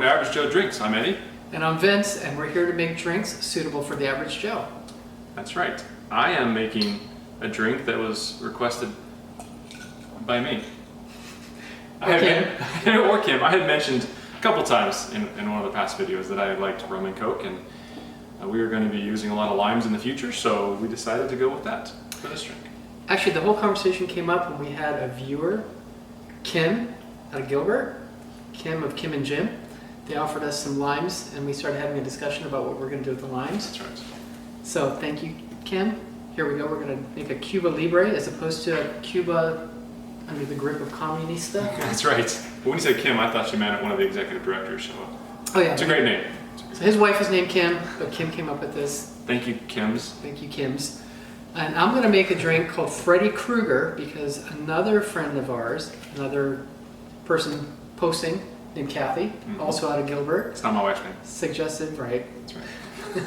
to Average Joe Drinks. I'm Eddie. And I'm Vince, and we're here to make drinks suitable for the average Joe. That's right. I am making a drink that was requested by me. Or Kim. I had mentioned a couple times in one of the past videos that I liked rum and Coke, and we were going to be using a lot of limes in the future, so we decided to go with that for this drink. Actually, the whole conversation came up when we had a viewer, Kim out of Gilbert, Kim of Kim and Jim. They offered us some limes, and we started having a discussion about what we're going to do with the limes. That's right. So thank you, Kim. Here we go. We're going to make a Cuba Libre as opposed to a Cuba under the grip of Comunista. That's right. But when you said Kim, I thought you meant one of the executive directors. So oh yeah, it's a great name. So his wife is named Kim, but Kim came up with this. Thank you, Kims. Thank you, Kims. And I'm going to make a drink called Freddy Krueger because another friend of ours, another person posting named Kathy, also out of Gilbert. It's not my wife's name. Suggested, right? That's right.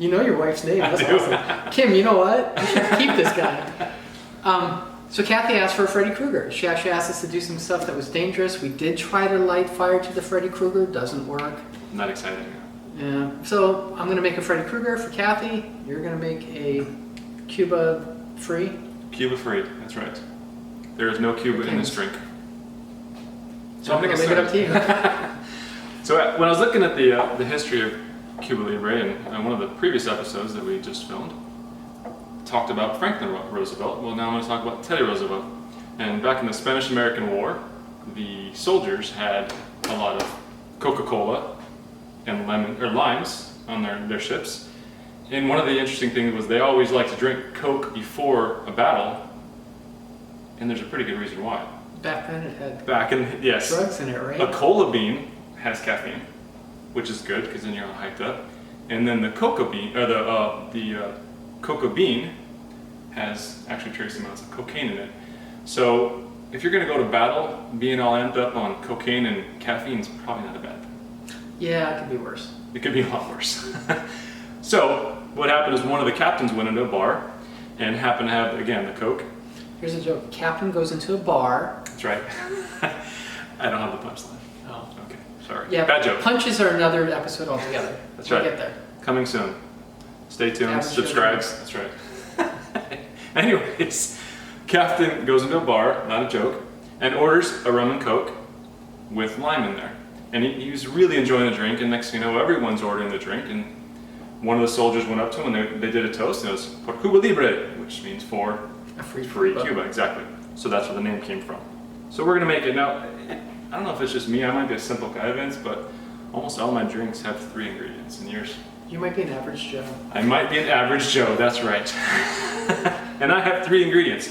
You know your wife's name. That's I do. awesome. Kim, you know what? You should keep this guy. So Kathy asked for a Freddy Krueger. She actually asked us to do some stuff that was dangerous. We did try to light fire to the Freddy Krueger. Doesn't work. Not exciting. Yeah. So I'm going to make a Freddy Krueger for Kathy. You're going to make a Cuba free. Cuba free. That's right. There is no Cuba in this drink. So I'll leave it up to you. So when I was looking at the history of Cuba Libre and one of the previous episodes that we just filmed, talked about Franklin Roosevelt. Well, now I'm going to talk about Teddy Roosevelt. And back in the Spanish-American War, the soldiers had a lot of Coca Cola and limes on their ships. And one of the interesting things was they always liked to drink Coke before a battle, and there's a pretty good reason why. Back then it had yes, drugs in it, right? A cola bean has caffeine, which is good because then you're all hyped up. And then the cocoa bean, or the cocoa bean, has actually trace amounts of cocaine in it. So if you're going to go to battle, being all amped up on cocaine and caffeine is probably not a bad thing. Yeah, it could be worse. It could be a lot worse. So what happened is one of the captains went into a bar and happened to have, again, the Coke. Here's a joke. Captain goes into a bar. That's right. I don't have the punchline. Oh. Okay, sorry. Yeah, bad joke. Punches are another episode altogether. That's We'll right. get there. Coming soon. Stay tuned, Average subscribe. Joe. That's right. Anyways, Captain goes into a bar, not a joke, and orders a rum and Coke with lime in there. And he was really enjoying the drink, and next thing you know, everyone's ordering the drink, and one of the soldiers went up to him and they did a toast, and it was por Cuba Libre, which means for A free Cuba, exactly. So that's where the name came from. So we're gonna make it now. I don't know if it's just me, I might be a simple guy, Vince, but almost all my drinks have 3 ingredients, and yours? You might be an average Joe. I might be an average Joe, that's right. And I have 3 ingredients.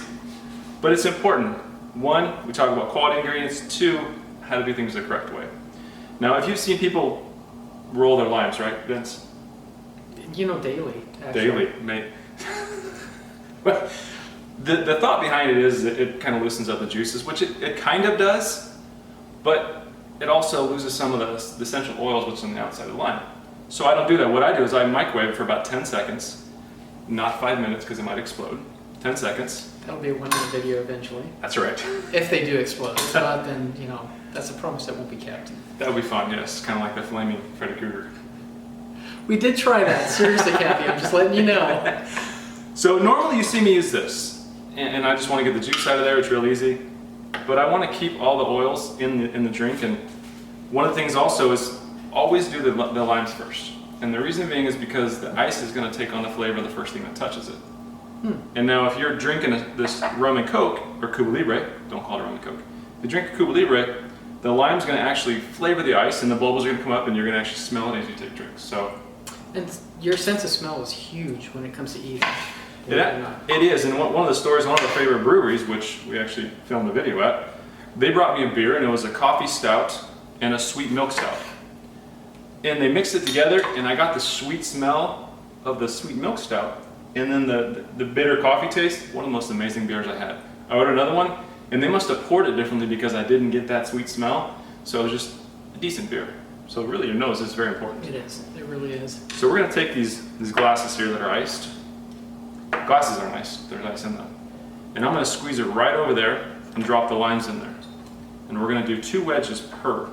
But it's important. 1, we talk about quality ingredients. 2, how to do things the correct way. Now, if you've seen people roll their limes, right, Vince? You know, daily. Actually. Daily, mate. Well, the thought behind it is that it kind of loosens up the juices, which it kind of does, but it also loses some of the essential oils which are on the outside of the lime. So I don't do that. What I do is I microwave it for about 10 seconds, not 5 minutes because it might explode. 10 seconds. That'll be a 1-minute video eventually. That's right. If they do explode. If not, then, you know, that's a promise that won't be kept. That would be fun, yes. Kind of like the flaming Freddy Krueger. We did try that. Seriously, Kathy, I'm just letting you know. So normally you see me use this, and I just want to get the juice out of there. It's real easy. But I want to keep all the oils in the drink, and one of the things also is always do the limes first. And the reason being is because the ice is going to take on the flavor of the first thing that touches it. And now if you're drinking this rum and Coke, or Cuba Libre, don't call it rum and Coke. If you drink a Cuba Libre, the lime's going to actually flavor the ice, and the bubbles are going to come up, and you're going to actually smell it as you take drinks. So, And your sense of smell is huge when it comes to eating. it is, and one of the stories, one of our favorite breweries, which we actually filmed a video at, they brought me a beer, and it was a coffee stout and a sweet milk stout. And they mixed it together, and I got the sweet smell of the sweet milk stout, and then the bitter coffee taste. One of the most amazing beers I had. I ordered another one, and they must have poured it differently because I didn't get that sweet smell, so it was just a decent beer. So really your nose is very important. It is. It really is. So we're going to take these glasses here that are iced. Glasses aren't iced, there's ice in them. And I'm going to squeeze it right over there and drop the limes in there. And we're going to do 2 wedges per.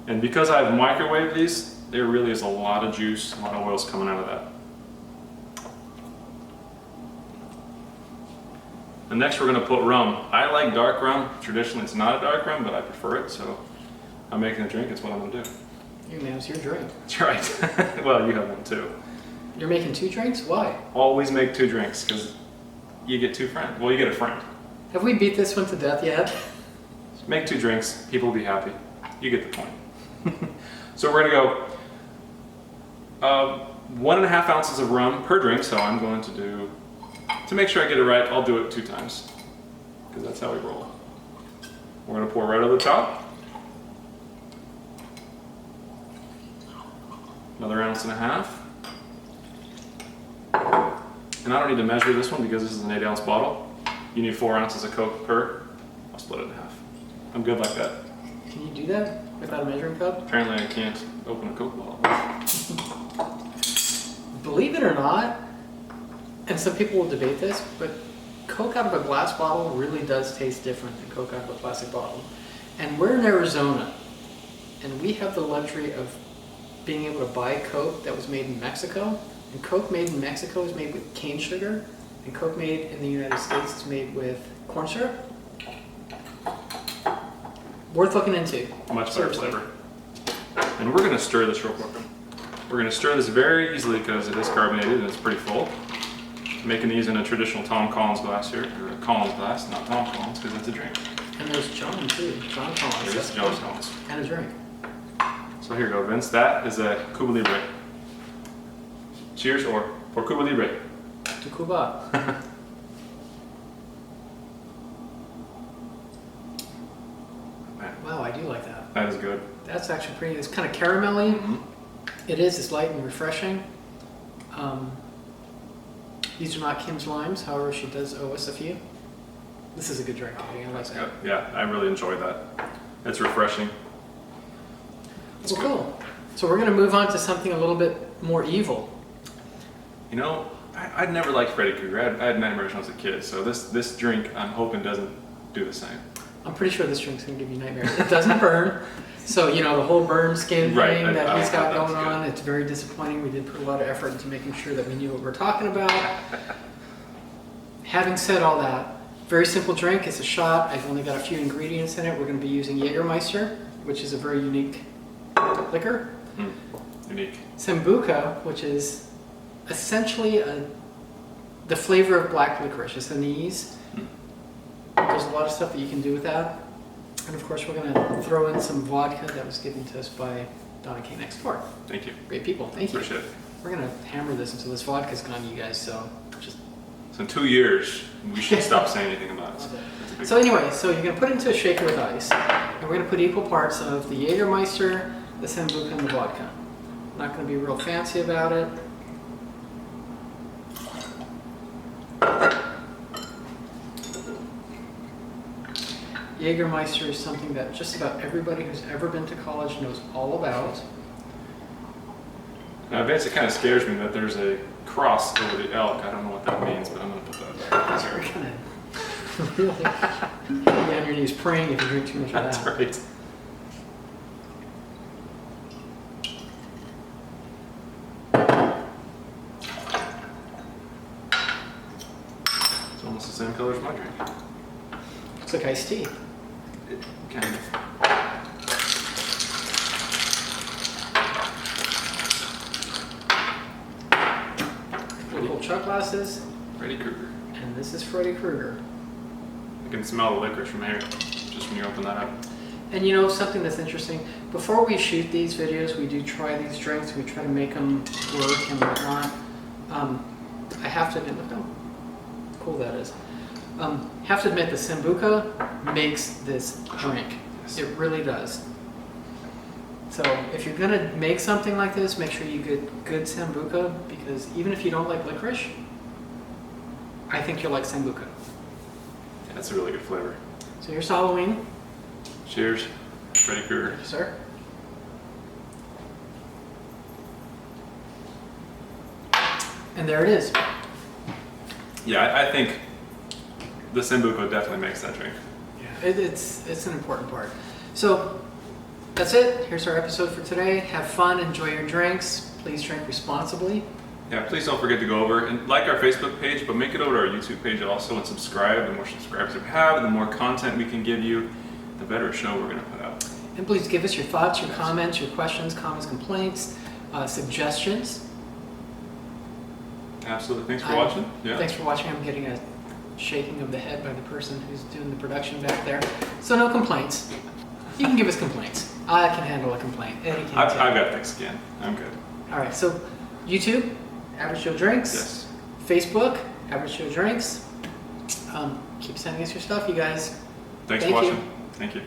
And because I've microwaved these, there really is a lot of juice, a lot of oils coming out of that. And next we're gonna put rum. I like dark rum. Traditionally it's not a dark rum, but I prefer it, so I'm making a drink, it's what I'm gonna do. It's your drink. That's right. Well, you have one too. You're making 2 drinks? Why? Always make 2 drinks, because you get 2 friends. Well, you get a friend. Have we beat this one to death yet? Make 2 drinks, people will be happy. You get the point. So we're gonna go 1.5 ounces of rum per drink, so I'm going to do, to make sure I get it right, I'll do it 2 times, because that's how we roll. We're gonna pour right over the top. Another 1.5 ounces. And I don't need to measure this one because this is an 8-ounce bottle. You need 4 ounces of Coke per. I'll split it in half. I'm good like that. Can you do that without a measuring cup? Apparently I can't open a Coke bottle. Believe it or not, and some people will debate this, but Coke out of a glass bottle really does taste different than Coke out of a plastic bottle. And we're in Arizona, and we have the luxury of being able to buy Coke that was made in Mexico. And Coke made in Mexico is made with cane sugar, and Coke made in the United States is made with corn syrup. Worth looking into. Much better flavor. And we're going to stir this real quick. We're going to stir this very easily because it is carbonated and it's pretty full. I'm making these in a traditional Tom Collins glass here, or a Collins glass, not Tom Collins, because it's a drink. And there's John too, John Collins. There's John Collins. And a drink. So here you go, Vince. That is a Cuba Libre. Cheers, or for Cuba Libre. To Cuba. Wow, I do like that. That is good. That's actually pretty, it's kind of caramelly. Mm-hmm. It is, it's light and refreshing. These are not Kim's limes, however she does owe us a few. This is a good drink, I like that. Yeah, I really enjoy that. It's refreshing. Well, cool. So we're going to move on to something a little bit more evil. You know, I'd never liked Freddy Krueger. I had nightmares when I was a kid, so this drink I'm hoping doesn't do the same. I'm pretty sure this drink's going to give you nightmares. It doesn't burn. So, you know, the whole burn skin Right, thing that he's got that's going on, good. it's very disappointing. We did put a lot of effort into making sure that we knew what we're talking about. Having said all that, very simple drink. It's a shot. I've only got a few ingredients in it. We're going to be using Jägermeister, which is a very unique liquor. Unique. Sambuca, which is essentially the flavor of black licorice. It's anise. There's a lot of stuff that you can do with that. And of course, we're going to throw in some vodka that was given to us by Donna K next door. Thank you. Great people. Thank you. Appreciate it. We're going to hammer this until this vodka's gone, you guys. So just. So in 2 years, we should stop saying anything about it. So anyway, so you're going to put it into a shaker with ice. And we're going to put equal parts of the Jägermeister, the Sambuca, and the vodka. I'm not going to be real fancy about it. Jägermeister is something that just about everybody who's ever been to college knows all about. Now, Vince, it kind of scares me that there's a cross over the elk. I don't know what that means, but I'm going to put that there. So we're going to really be on your knees praying if you drink too much of that. That's right. It's almost the same color as my drink. Looks like iced tea. Kind of. Little shot glasses. Freddy Krueger. And this is Freddy Krueger. I can smell the licorice from here, just when you open that up. And you know something that's interesting? Before we shoot these videos, we do try these drinks. We try to make them work and whatnot. I have to admit, look how cool that is. Have to admit, the Sambuca makes this drink. It really does. So if you're gonna make something like this, make sure you get good Sambuca, because even if you don't like licorice, I think you'll like Sambuca. Yeah, that's a really good flavor. So here's Halloween. Cheers, Freddy Krueger. Thank you, sir. And there it is. Yeah, I think the Sambuca definitely makes that drink. Yeah, it's an important part. So That's it. Here's our episode for today. Have fun, enjoy your drinks. Please drink responsibly. Yeah, please don't forget to go over and like our Facebook page, but make it over to our YouTube page also and subscribe. The more subscribers we have, the more content we can give you, the better show we're going to put out. And please give us your thoughts, your comments, your questions, complaints, suggestions. Absolutely. Thanks for watching. Yeah. Thanks for watching. I'm getting a shaking of the head by the person who's doing the production back there. So no complaints. You can give us complaints. I can handle a complaint. Eddie can't. I've got thick skin. I'm good. All right. So YouTube, Average Joe Drinks. Yes. Facebook, Average Joe Drinks. Keep sending us your stuff, you guys. Thanks Thank for you. watching. Thank you.